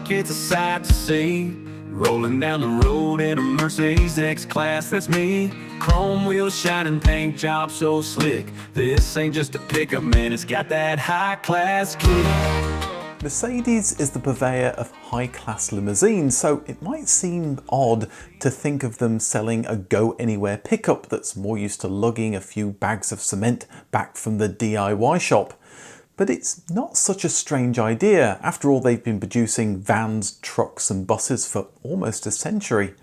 like it's a sight to see. Rolling down the road in a Mercedes X-Class, that's me. Chrome wheels, shining paint job so slick. This ain't just a pickup, man, it's got that high-class kick. Mercedes is the purveyor of high-class limousines, so it might seem odd to think of them selling a go-anywhere pickup that's more used to lugging a few bags of cement back from the DIY shop. But it's not such a strange idea. After all, they've been producing vans, trucks and buses for almost a century.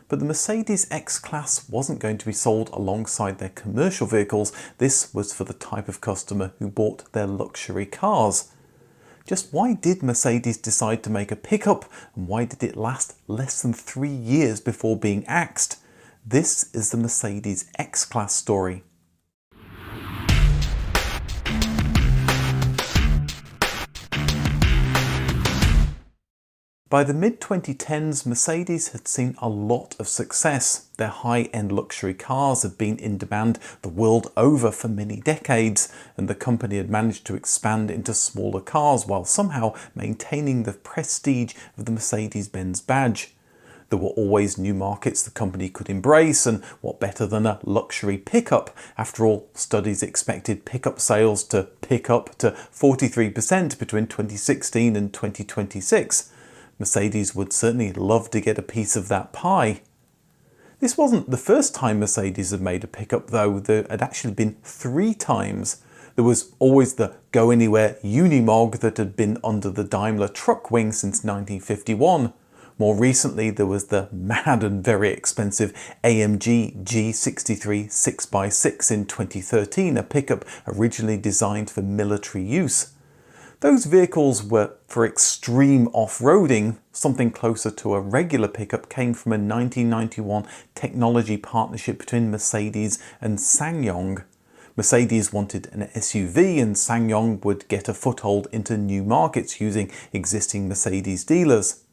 But the Mercedes X-Class wasn't going to be sold alongside their commercial vehicles. This was for the type of customer who bought their luxury cars. Just why did Mercedes decide to make a pickup, and why did it last less than 3 years before being axed? This is the Mercedes X-Class story. By the mid-2010s, Mercedes had seen a lot of success. Their high-end luxury cars had been in demand the world over for many decades, and the company had managed to expand into smaller cars while somehow maintaining the prestige of the Mercedes-Benz badge. There were always new markets the company could embrace, and what better than a luxury pickup? After all, studies expected pickup sales to pick up to 43% between 2016 and 2026. Mercedes would certainly love to get a piece of that pie. This wasn't the first time Mercedes had made a pickup though. There had actually been 3 times. There was always the Go Anywhere Unimog that had been under the Daimler truck wing since 1951. More recently there was the mad and very expensive AMG G63 6x6 in 2013, a pickup originally designed for military use. Those vehicles were for extreme off-roading. Something closer to a regular pickup came from a 1991 technology partnership between Mercedes and SsangYong. Mercedes wanted an SUV and SsangYong would get a foothold into new markets using existing Mercedes dealers.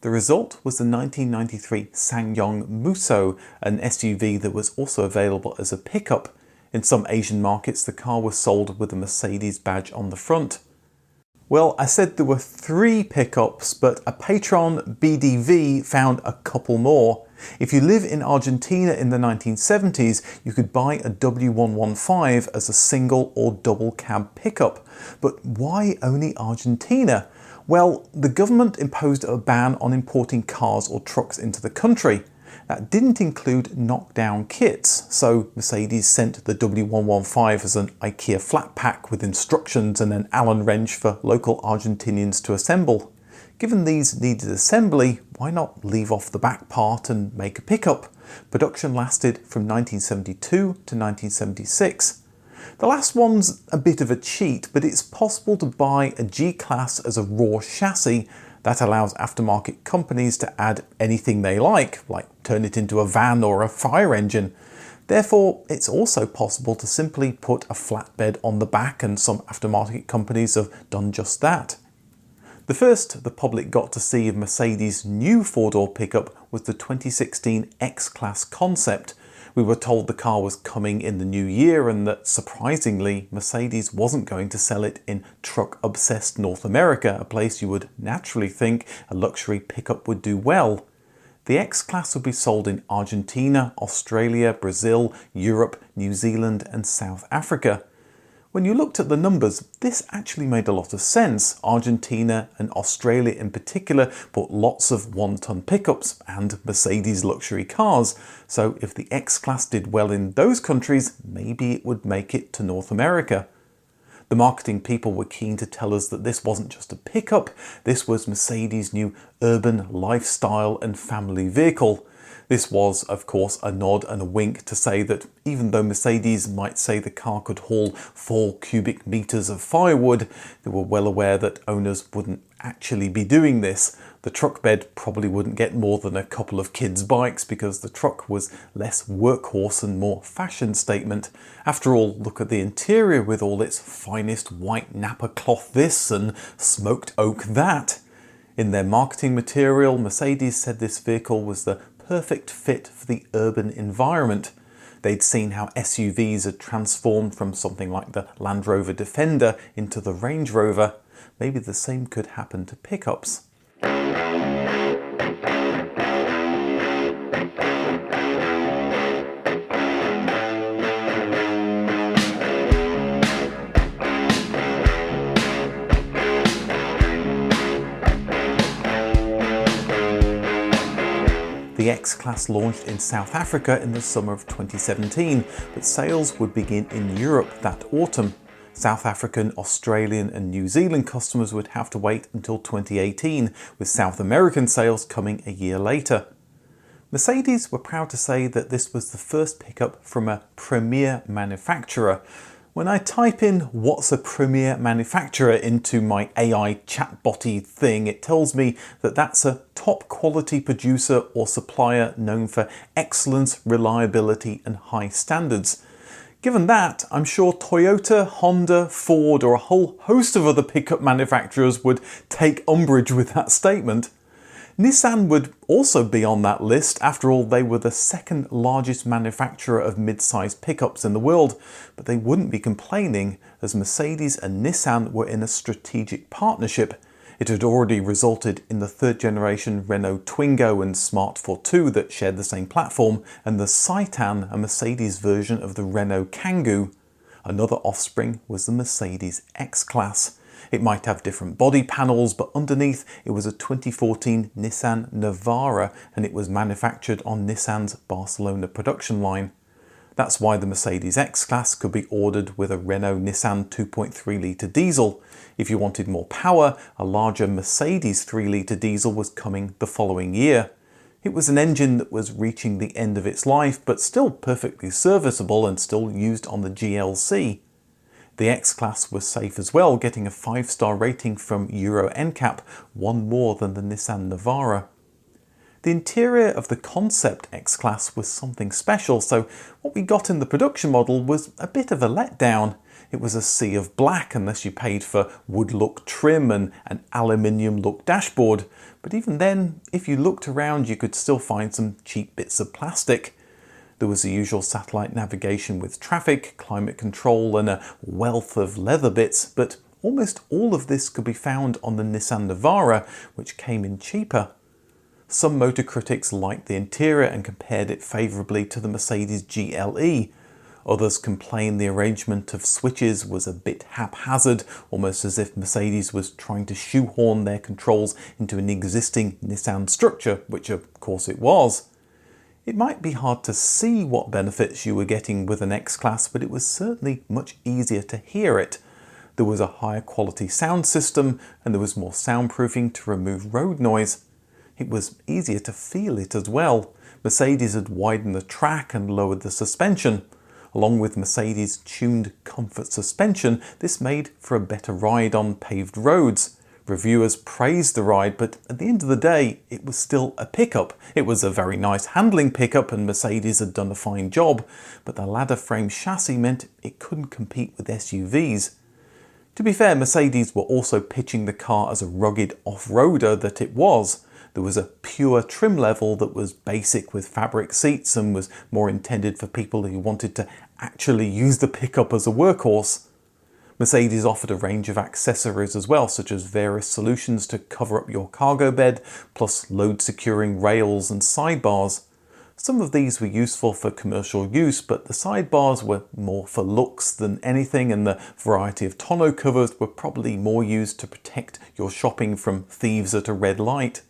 The result was the 1993 SsangYong Musso, an SUV that was also available as a pickup. In some Asian markets, the car was sold with a Mercedes badge on the front. Well, I said there were 3 pickups, but a Patreon BDV found a couple more. If you live in Argentina in the 1970s, you could buy a W115 as a single or double cab pickup. But why only Argentina? Well, the government imposed a ban on importing cars or trucks into the country. That didn't include knockdown kits, so Mercedes sent the W115 as an IKEA flat pack with instructions and an Allen wrench for local Argentinians to assemble. Given these needed assembly, why not leave off the back part and make a pickup? Production lasted from 1972 to 1976. The last one's a bit of a cheat, but it's possible to buy a G-Class as a raw chassis. That allows aftermarket companies to add anything they like turn it into a van or a fire engine. Therefore, it's also possible to simply put a flatbed on the back, and some aftermarket companies have done just that. The first the public got to see of Mercedes' new 4-door pickup was the 2016 X-Class concept. We were told the car was coming in the new year and that, surprisingly, Mercedes wasn't going to sell it in truck-obsessed North America, a place you would naturally think a luxury pickup would do well. The X-Class would be sold in Argentina, Australia, Brazil, Europe, New Zealand and South Africa. When you looked at the numbers, this actually made a lot of sense. Argentina and Australia in particular bought lots of 1-ton pickups and Mercedes luxury cars, so if the X-Class did well in those countries, maybe it would make it to North America. The marketing people were keen to tell us that this wasn't just a pickup, this was Mercedes' new urban lifestyle and family vehicle. This was, of course, a nod and a wink to say that even though Mercedes might say the car could haul 4 cubic meters of firewood, they were well aware that owners wouldn't actually be doing this. The truck bed probably wouldn't get more than a couple of kids' bikes because the truck was less workhorse and more fashion statement. After all, look at the interior with all its finest white Napa cloth this and smoked oak that. In their marketing material, Mercedes said this vehicle was the perfect fit for the urban environment. They'd seen how SUVs had transformed from something like the Land Rover Defender into the Range Rover. Maybe the same could happen to pickups. The X-Class launched in South Africa in the summer of 2017, but sales would begin in Europe that autumn. South African, Australian and New Zealand customers would have to wait until 2018, with South American sales coming a year later. Mercedes were proud to say that this was the first pickup from a premier manufacturer. When I type in "what's a premier manufacturer" into my AI chatbotty thing, it tells me that that's a top quality producer or supplier known for excellence, reliability and high standards. Given that, I'm sure Toyota, Honda, Ford or a whole host of other pickup manufacturers would take umbrage with that statement. Nissan would also be on that list. After all, they were the second largest manufacturer of mid-sized pickups in the world, but they wouldn't be complaining as Mercedes and Nissan were in a strategic partnership. It had already resulted in the third generation Renault Twingo and Smart Fortwo that shared the same platform, and the Citan, a Mercedes version of the Renault Kangoo. Another offspring was the Mercedes X-Class. It might have different body panels, but underneath it was a 2014 Nissan Navara, and it was manufactured on Nissan's Barcelona production line. That's why the Mercedes X-Class could be ordered with a Renault Nissan 2.3 litre diesel. If you wanted more power, a larger Mercedes 3 litre diesel was coming the following year. It was an engine that was reaching the end of its life, but still perfectly serviceable and still used on the GLC. The X-Class was safe as well, getting a 5-star rating from Euro NCAP, one more than the Nissan Navara. The interior of the concept X-Class was something special, so what we got in the production model was a bit of a letdown. It was a sea of black unless you paid for wood look trim and an aluminium look dashboard, but even then, if you looked around you could still find some cheap bits of plastic. There was the usual satellite navigation with traffic, climate control and a wealth of leather bits, but almost all of this could be found on the Nissan Navara, which came in cheaper. Some motor critics liked the interior and compared it favourably to the Mercedes GLE. Others complained the arrangement of switches was a bit haphazard, almost as if Mercedes was trying to shoehorn their controls into an existing Nissan structure, which of course it was. It might be hard to see what benefits you were getting with an X-Class, but it was certainly much easier to hear it. There was a higher quality sound system and there was more soundproofing to remove road noise. It was easier to feel it as well. Mercedes had widened the track and lowered the suspension. Along with Mercedes' tuned comfort suspension, this made for a better ride on paved roads. Reviewers praised the ride, but at the end of the day, it was still a pickup. It was a very nice handling pickup and Mercedes had done a fine job, but the ladder frame chassis meant it couldn't compete with SUVs. To be fair, Mercedes were also pitching the car as a rugged off-roader that it was. There was a pure trim level that was basic with fabric seats and was more intended for people who wanted to actually use the pickup as a workhorse. Mercedes offered a range of accessories as well, such as various solutions to cover up your cargo bed, plus load securing rails and sidebars. Some of these were useful for commercial use, but the sidebars were more for looks than anything, and the variety of tonneau covers were probably more used to protect your shopping from thieves at a red light.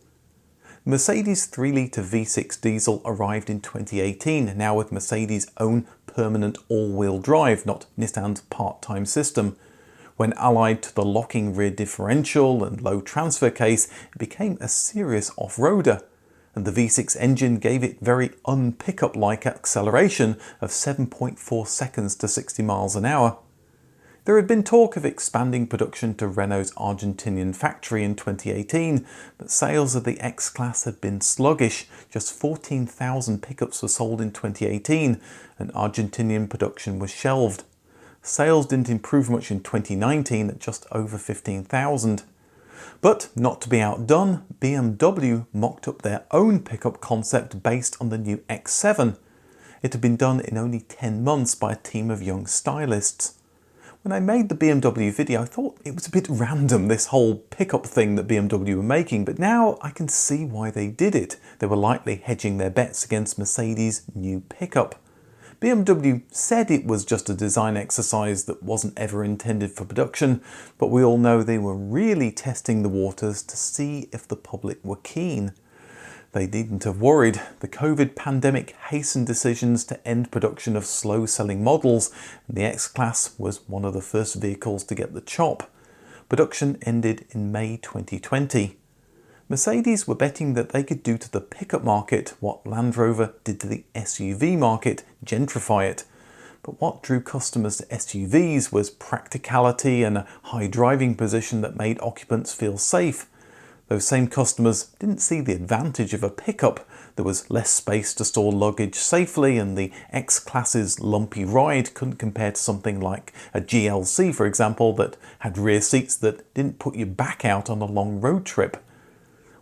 Mercedes 3 litre V6 diesel arrived in 2018, now with Mercedes' own permanent all-wheel drive, not Nissan's part-time system. When allied to the locking rear differential and low transfer case, it became a serious off-roader, and the V6 engine gave it very un-pickup-like acceleration of 7.4 seconds to 60 miles an hour. There had been talk of expanding production to Renault's Argentinian factory in 2018, but sales of the X-Class had been sluggish. Just 14,000 pickups were sold in 2018, and Argentinian production was shelved. Sales didn't improve much in 2019 at just over 15,000. But not to be outdone, BMW mocked up their own pickup concept based on the new X7. It had been done in only 10 months by a team of young stylists. When I made the BMW video, I thought it was a bit random, this whole pickup thing that BMW were making, but now I can see why they did it. They were likely hedging their bets against Mercedes' new pickup. BMW said it was just a design exercise that wasn't ever intended for production, but we all know they were really testing the waters to see if the public were keen. They needn't have worried. The COVID pandemic hastened decisions to end production of slow-selling models, and the X-Class was one of the first vehicles to get the chop. Production ended in May 2020. Mercedes were betting that they could do to the pickup market what Land Rover did to the SUV market, gentrify it. But what drew customers to SUVs was practicality and a high driving position that made occupants feel safe. Those same customers didn't see the advantage of a pickup. There was less space to store luggage safely, and the X-Class's lumpy ride couldn't compare to something like a GLC, for example, that had rear seats that didn't put you back out on a long road trip.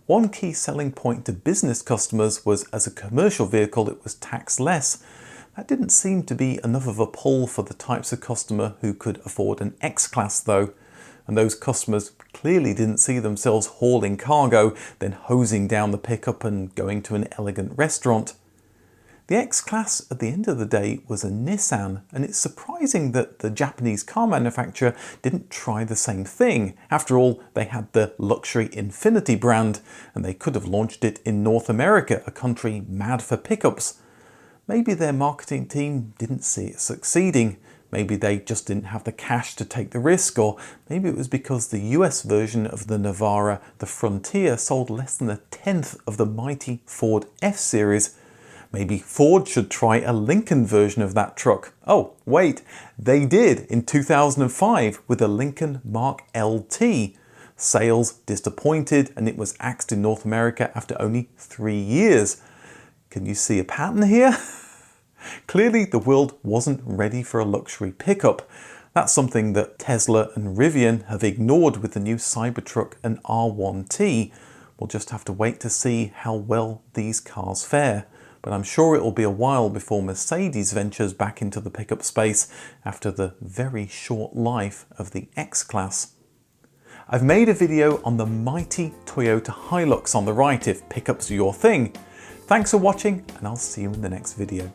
One key selling point to business customers was as a commercial vehicle it was taxed less. That didn't seem to be enough of a pull for the types of customer who could afford an X-Class though. And those customers clearly didn't see themselves hauling cargo, then hosing down the pickup and going to an elegant restaurant. The X-Class at the end of the day was a Nissan, and it's surprising that the Japanese car manufacturer didn't try the same thing. After all, they had the luxury Infiniti brand, and they could have launched it in North America, a country mad for pickups. Maybe their marketing team didn't see it succeeding. Maybe they just didn't have the cash to take the risk, or maybe it was because the US version of the Navara, the Frontier, sold less than a tenth of the mighty Ford F-Series. Maybe Ford should try a Lincoln version of that truck. Oh, wait, they did in 2005 with a Lincoln Mark LT. Sales disappointed, and it was axed in North America after only 3 years. Can you see a pattern here? Clearly, the world wasn't ready for a luxury pickup. That's something that Tesla and Rivian have ignored with the new Cybertruck and R1T. We'll just have to wait to see how well these cars fare. But I'm sure it will be a while before Mercedes ventures back into the pickup space after the very short life of the X-Class. I've made a video on the mighty Toyota Hilux on the right if pickups are your thing. Thanks for watching, and I'll see you in the next video.